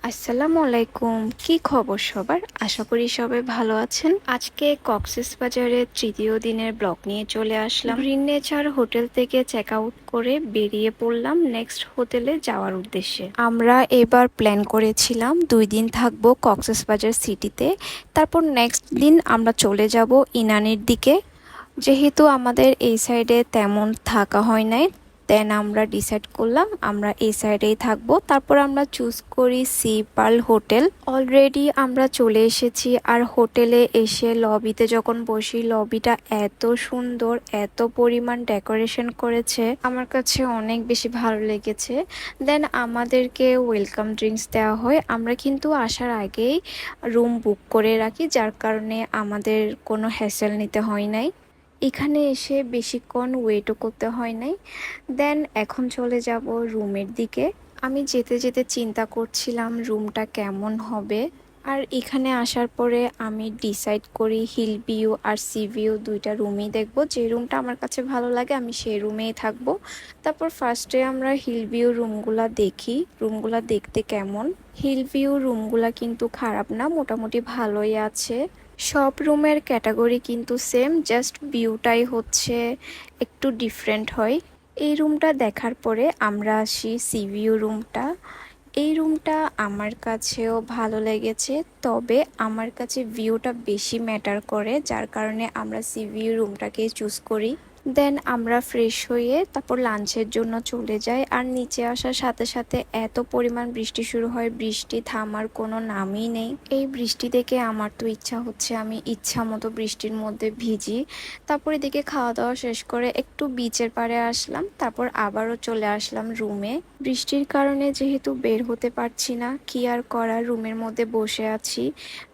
আসসালামু আলাইকুম। কি খবর সবার? আশা করি সবাই ভালো আছেন। আজকে কক্সবাজারের তৃতীয় দিনের ব্লগ নিয়ে চলে আসলাম। গ্রিন নেচার হোটেল থেকে চেক আউট করে বেরিয়ে পড়লাম নেক্সট হোটেলে যাওয়ার উদ্দেশ্যে। আমরা এবার প্ল্যান করেছিলাম 2 দিন থাকবো কক্সবাজার সিটিতে, তারপর নেক্সট দিন আমরা চলে যাব ইনানির দিকে। যেহেতু আমাদের এই সাইডে তেমন থাকা হয় নাই, দেন আমরা ডিসাইড করলাম আমরা এই সাইডেই থাকবো। তারপর আমরা চুজ করি সি পার্ল হোটেল। অলরেডি আমরা চলে এসেছি, আর হোটেলে এসে লবিতে যখন বসি, লবিটা এত সুন্দর, এত পরিমাণ ডেকোরেশন করেছে, আমার কাছে অনেক বেশি ভালো লেগেছে। দেন আমাদেরকে ওয়েলকাম ড্রিঙ্কস দেওয়া হয়। আমরা কিন্তু আসার আগেই রুম বুক করে রাখি, যার কারণে আমাদের কোনো হ্যাসেল নিতে হয় নাই। এখানে এসে বেশিক্ষণ ওয়েটও করতে হয় নাই। দেন এখন চলে যাব রুমের দিকে। আমি যেতে যেতে চিন্তা করছিলাম রুমটা কেমন হবে। আর এখানে আসার পরে আমি ডিসাইড করি হিল ভিউ আর সি ভিউ দুইটা রুমই দেখব। যে রুমটা আমার কাছে ভালো লাগে আমি সেই রুমেই থাকবো। তারপর ফার্স্টে আমরা হিল ভিউ রুমগুলা দেখি, রুমগুলা দেখতে কেমন। হিল ভিউ রুমগুলা কিন্তু খারাপ না, মোটামুটি ভালোই আছে। সব রুমের ক্যাটাগরি কিন্তু সেম, জাস্ট ভিউটাই হচ্ছে একটু ডিফারেন্ট হয়। এই রুমটা দেখার পরে আমরা আসি সি ভিউ রুমটা। এই রুমটা আমার কাছেও ভালো লেগেছে, তবে আমার কাছে ভিউটা বেশি ম্যাটার করে, যার কারণে আমরা সি ভিউ রুমটাকে চুজ করি। দেন আমরা ফ্রেশ হয়ে তারপর লাঞ্চের জন্য চলে যাই। আর নিচে আসার সাথে সাথে এত পরিমাণ বৃষ্টি শুরু হয়, বৃষ্টি থামার কোনো নামই নেই। এই বৃষ্টি দেখে আমার তো ইচ্ছা হচ্ছে আমি ইচ্ছা মতো বৃষ্টির মধ্যে ভিজি। তারপর এদিকে খাওয়া দাওয়া শেষ করে একটু বিচের পাড়ে আসলাম, তারপর আবারও চলে আসলাম রুমে। বৃষ্টির কারণে যেহেতু বের হতে পারছি না, কি আর করার, রুমের মধ্যে বসে আছি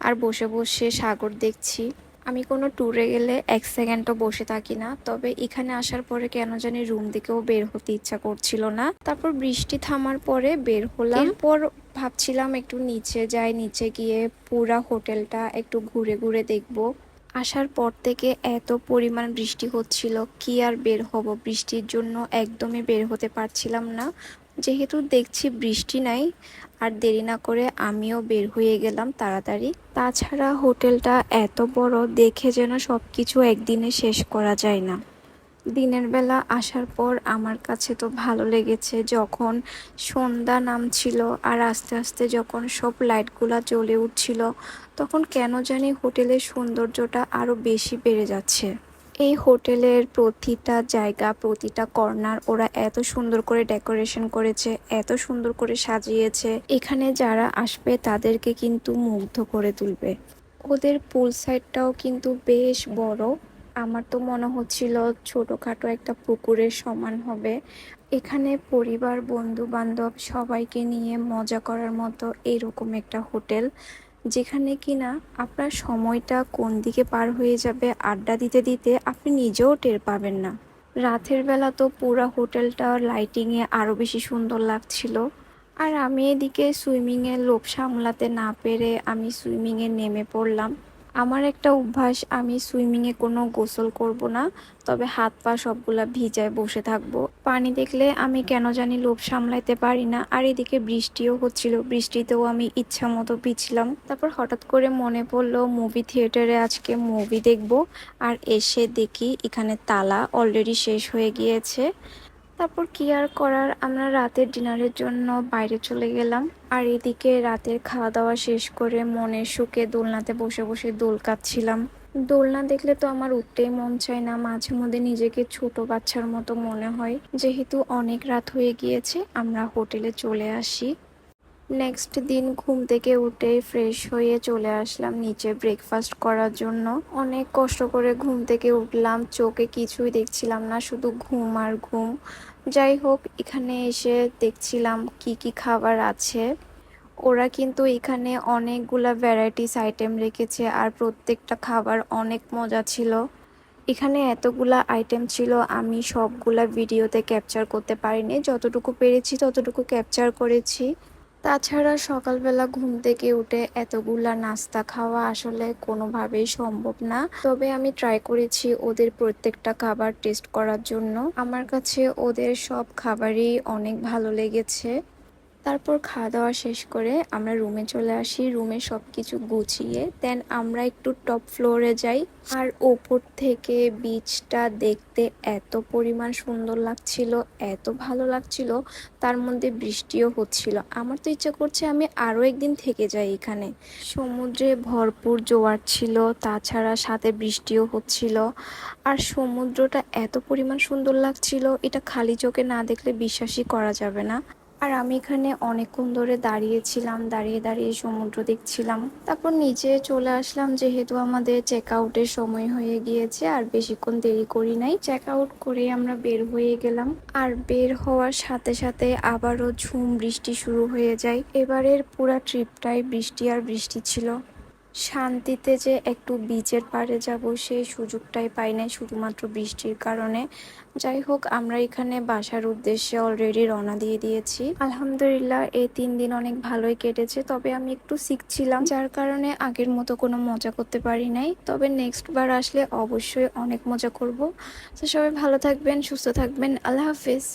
আর বসে বসে সাগর দেখছি। আমি কোনো ট্যুরে গেলে 1 সেকেন্ডও বসে থাকি না, তবে এখানে আসার পরে কেন জানি রুম দিকেও বের হতে ইচ্ছা করছিল না। তারপর বৃষ্টি থামার পরে বের হলাম। এরপর ভাবছিলাম একটু নিচে যাই, নিচে গিয়ে পুরা হোটেলটা একটু ঘুরে ঘুরে দেখব। আসার পর থেকে এত পরিমাণ বৃষ্টি হচ্ছিল, কি আর বের হব, বৃষ্টির জন্য একদমই বের হতে পারছিলাম না। যেহেতু দেখছি বৃষ্টি নাই, আর দেরি না করে আমিও বের হয়ে গেলাম তাড়াতাড়ি। তাছাড়া হোটেলটা এত বড়, দেখে যেন সবকিছু একদিনে শেষ করা যায় না। দিনের বেলা আসার পর আমার কাছে তো ভালো লেগেছে, যখন সন্ধ্যা নামছিল আর আস্তে আস্তে যখন সব লাইটগুলা জ্বলে উঠছিল, তখন কেন জানি হোটেলের সৌন্দর্যটা আরো বেশি বেড়ে যাচ্ছে। এই হোটেলের প্রতিটা জায়গা, প্রতিটা কর্নার ওরা এত সুন্দর করে ডেকোরেশন করেছে, এত সুন্দর করে সাজিয়েছে, এখানে যারা আসবে তাদেরকে কিন্তু মুগ্ধ করে তুলবে। ওদের পুল সাইডটাও কিন্তু বেশ বড়। আমার তো মনে হচ্ছিল ছোটখাটো একটা পুকুরের সমান হবে। এখানে পরিবার, বন্ধু বান্ধব সবাইকে নিয়ে মজা করার মতো এরকম একটা হোটেল, যেখানে কিনা আপনার সময়টা কোন দিকে পার হয়ে যাবে আড্ডা দিতে দিতে আপনি নিজেও টের পাবেন না। রাতের বেলা তো পুরা হোটেলটা লাইটিংয়ে আরো বেশি সুন্দর লাগছিল। আর আমি এদিকে সুইমিংয়ের লোভ সামলাতে না পেরে আমি সুইমিংয়ে নেমে পড়লাম। আমার একটা অভ্যাস, আমি সুইমিংয়ে কোনো গোসল করব না, তবে হাত পা সবগুলা ভিজায় বসে থাকবো। পানি দেখলে আমি কেন জানি লোভ সামলাইতে পারি না। আর এদিকে বৃষ্টিও হচ্ছিল, বৃষ্টিতেও আমি ইচ্ছা মতো ভিজলাম। তারপর হঠাৎ করে মনে পড়লো মুভি থিয়েটারে আজকে মুভি দেখব। আর এসে দেখি এখানে তালা অলরেডি শেষ হয়ে গিয়েছে। তারপর কি আর করার, আমরা রাতের ডিনারের জন্য বাইরে চলে গেলাম। আর এদিকে রাতের খাওয়া দাওয়া শেষ করে মনের সুখে দোলনাতে বসে বসে দোল কাটছিলাম। দোলনা দেখলে তো আমার উঠতেই মন চায় না, মাঝে মধ্যে নিজেকে ছোট বাচ্চার মতো মনে হয়। যেহেতু অনেক রাত হয়ে গিয়েছে, আমরা হোটেলে চলে আসি। নেক্সট দিন ঘুম থেকে উঠে ফ্রেশ হয়ে চলে আসলাম নিচে ব্রেকফাস্ট করার জন্য। অনেক কষ্ট করে ঘুম থেকে উঠলাম, চোখে কিছুই দেখছিলাম না, শুধু ঘুম আর ঘুম। যাই হোক, এখানে এসে দেখছিলাম কি কি খাবার আছে। ওরা কিন্তু এখানে অনেকগুলা ভ্যারাইটিস আইটেম রেখেছে, আর প্রত্যেকটা খাবার অনেক মজা ছিল। এখানে এতগুলা আইটেম ছিল, আমি সবগুলা ভিডিওতে ক্যাপচার করতে পারিনি, যতটুকু পেরেছি ততটুকু ক্যাপচার করেছি। তাছাড়া সকালবেলা ঘুম থেকে উঠে এতগুলা নাস্তা খাওয়া আসলে কোনোভাবেই সম্ভব না, তবে আমি ট্রাই করেছি ওদের প্রত্যেকটা খাবার টেস্ট করার জন্য। আমার কাছে ওদের সব খাবারই অনেক ভালো লেগেছে। তারপর খাওয়া দাওয়া শেষ করে আমরা রুমে চলে আসি। রুমে সব কিছু গুছিয়ে দেন আমরা একটু টপ ফ্লোরে যাই। আর ওপর থেকে বিচটা দেখতে এত পরিমাণ সুন্দর লাগছিল, এত ভালো লাগছিল। তার মধ্যে বৃষ্টিও হচ্ছিল। আমার তো ইচ্ছা করছে আমি আরও একদিন থেকে যাই এখানে। সমুদ্রে ভরপুর জোয়ার ছিল, তাছাড়া সাথে বৃষ্টিও হচ্ছিল। আর সমুদ্রটা এত পরিমাণ সুন্দর লাগছিল, এটা খালি চোখে না দেখলে বিশ্বাসই করা যাবে না। আর আমি এখানে অনেকক্ষণ ধরে দাঁড়িয়েছিলাম, দাঁড়িয়ে দাঁড়িয়ে সমুদ্র দেখছিলাম। তারপর নিচে চলে আসলাম, যেহেতু আমাদের চেক আউটের সময় হয়ে গিয়েছে আর বেশিক্ষণ দেরি করি নাই। চেক আউট করে আমরা বের হয়ে গেলাম। আর বের হওয়ার সাথে সাথে আবারও ঝুম বৃষ্টি শুরু হয়ে যায়। এবারের পুরা ট্রিপটাই বৃষ্টি আর বৃষ্টি ছিল। শান্তিতে যে একটু বিচের পাড়ে যাব সেই সুযোগটাই পাই নাই শুধুমাত্র বৃষ্টির কারণে। যাই হোক, আমরা এখানে বাসার উদ্দেশ্যে অলরেডি রওনা দিয়ে দিয়েছি। আলহামদুলিল্লাহ এই 3 দিন অনেক ভালোই কেটেছে, তবে আমি একটু সিক ছিলাম যার কারণে আগের মতো কোনো মজা করতে পারি নাই। তবে নেক্সট বার আসলে অবশ্যই অনেক মজা করব। তো সবাই ভালো থাকবেন, সুস্থ থাকবেন। আল্লাহ হাফিজ।